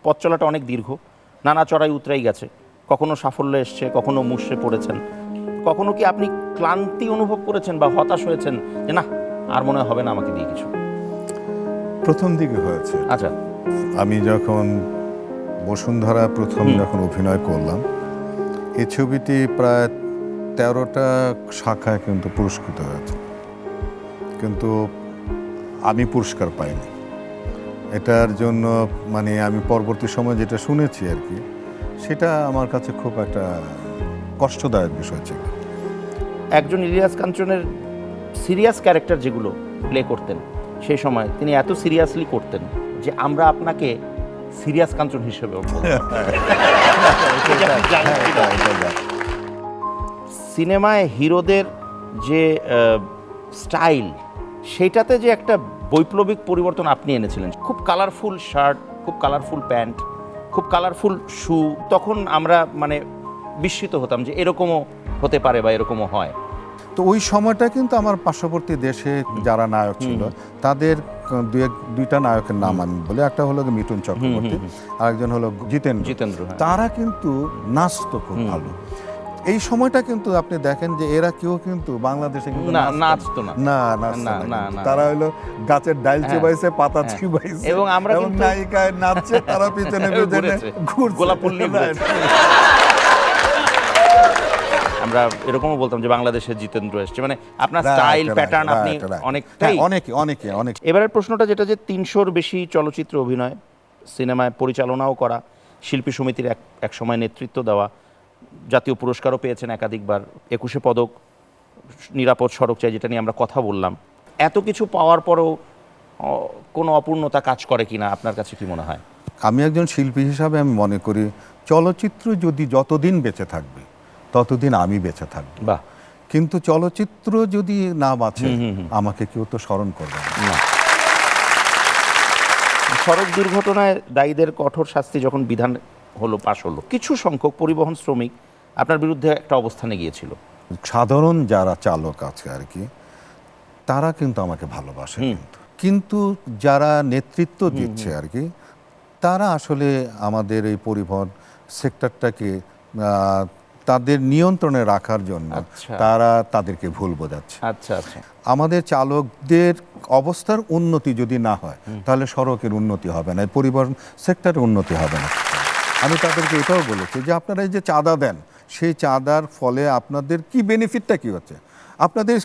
পথ চলাটা অনেক দীর্ঘ, নানা চড়াই উতরাই গেছে, কখনো সাফল্য এসছে, কখনো মুষড়ে পড়েছেন, কখনো কি আপনি ক্লান্তি অনুভব করেছেন বা হতাশ হয়েছেন যে না আর মনে হবে না আমাকে দিয়ে কিছু? প্রথম দিকে হয়েছে। আচ্ছা, আমি যখন বসুন্ধরা প্রথম যখন অভিনয় করলাম, এই ছবিটি প্রায় 13টা শাখায় কিন্তু পুরস্কৃত হয়েছে, কিন্তু আমি পুরস্কার পাইনি। এটার জন্য মানে আমি পরবর্তী সময় যেটা শুনেছি আর কি, সেটা আমার কাছে খুব একটা কষ্টদায়ক বিষয় ছিল। একজন ইলিয়াস কাঞ্চনের সিরিয়াস ক্যারেক্টার যেগুলো প্লে করতেন সেই সময় তিনি এত সিরিয়াসলি করতেন যে আমরা আপনাকে সিরিয়াস কাঞ্চন হিসেবে সিনেমায় হিরোদের যে স্টাইল, সেইটাতে যে একটা বৈপ্লবিক পরিবর্তন আপনি এনেছিলেন। খুব কালারফুল শার্ট, খুব কালারফুল প্যান্ট, খুব কালারফুল শু। তখন আমরা মানে বিস্মিত হতাম যে এরকমও হতে পারে বা এরকমও হয়। তো ওই সময়টা কিন্তু আমার পার্শ্ববর্তী দেশে যারা নায়ক ছিল তাদের দুইটা নায়কের নাম আমি বলি, একটা হলো মিঠুন চক্রবর্তী, আরেকজন হলো জিতেন্দ্র। তারা কিন্তু নাচতো খুব ভালো। এই সময়টা কিন্তু আপনি দেখেন যে এরা কেউ কিন্তু বাংলাদেশে কিন্তু নাচতো না। তারা হলো গাছের ডাল চিবাইছে, পাতা চিবাইছে, এবং আমরা কিন্তু নায়িকায় নাচছে, তারা পিছনে পিছনে গোলাপল্লি আমরা এরকমও বলতাম যে বাংলাদেশের জিতেন্দ্র এসছে, মানে আপনার স্টাইল প্যাটার্ন আপনি অনেকে। এবারের প্রশ্নটা যেটা যে 300-র বেশি চলচ্চিত্র অভিনয়, সিনেমায় পরিচালনাও করা, শিল্পী সমিতির এক সময় নেতৃত্ব দেওয়া, জাতীয় পুরস্কারও পেয়েছেন একাধিকবার, 21শে পদক, নিরাপদ সড়ক চাই যেটা নিয়ে আমরা কথা বললাম। এত কিছু পাওয়ার পরেও কোনো অপূর্ণতা কাজ করে কিনা আপনার কাছে কি মনে হয়? আমি একজন শিল্পী হিসাবে আমি মনে করি চলচ্চিত্র যদি যতদিন বেঁচে থাকবে ততদিন আমি বেঁচে থাকবো। বাহ। কিন্তু চলচ্চিত্র যদি না বাঁচে আমাকে কেউ তো স্মরণ করবে না। সড়ক দুর্ঘটনায় দায়ীদের কঠোর শাস্তি যখন বিধান পাশ হলো, কিছু সংখ্যক পরিবহন শ্রমিক আপনার বিরুদ্ধে একটা অবস্থানে গিয়েছিল। সাধারণ যারা চালক আছে আর কি, তারা কিন্তু আমাকে ভালোবাসে, কিন্তু যারা নেতৃত্ব দিচ্ছে আর কি, তারা আসলে আমাদের এই পরিবহন সেক্টরটাকে তাদের নিয়ন্ত্রণে রাখার জন্য তারা তাদেরকে ভুল বোঝাচ্ছে। আচ্ছা। আমাদের চালকদের অবস্থার উন্নতি যদি না হয় তাহলে সড়কের উন্নতি হবে না, পরিবহন সেক্টরের উন্নতি হবে না। আমি তাদেরকে এটাও বলেছি যে আপনারা এই যে চাঁদা দেন, সেই চাঁদার ফলে আপনাদের কি বেনিফিটটা কি হচ্ছে? আপনাদের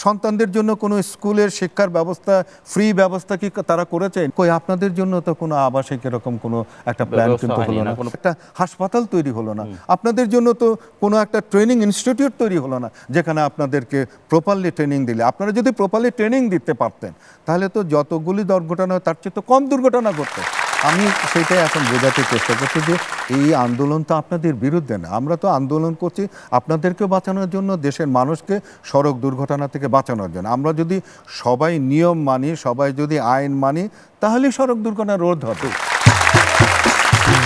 সন্তানদের জন্য কোনো স্কুলের শিক্ষার ব্যবস্থা, ফ্রি ব্যবস্থা কি তারা করেছে? কই আপনাদের জন্য তো কোনো আবাসিক এরকম কোনো একটা প্ল্যান কিন্তু হলো না, একটা হাসপাতাল তৈরি হলো না, আপনাদের জন্য তো কোনো একটা ট্রেনিং ইনস্টিটিউট তৈরি হলো না যেখানে আপনাদেরকে প্রপারলি ট্রেনিং দিলে। আপনারা যদি প্রপারলি ট্রেনিং দিতে পারতেন তাহলে তো যতগুলি দুর্ঘটনা তার চেয়ে তো কম দুর্ঘটনা ঘটতো। আমি সেটাই এখন বোঝাতে চেষ্টা করছি যে এই আন্দোলন তো আপনাদের বিরুদ্ধে না, আমরা তো আন্দোলন করছি আপনাদেরকে বাঁচানোর জন্য, দেশের মানুষকে সড়ক দুর্ঘটনা থেকে বাঁচানোর জন্য। আমরা যদি সবাই নিয়ম মানি, সবাই যদি আইন মানি, তাহলেই সড়ক দুর্ঘটনা রোধ হবে।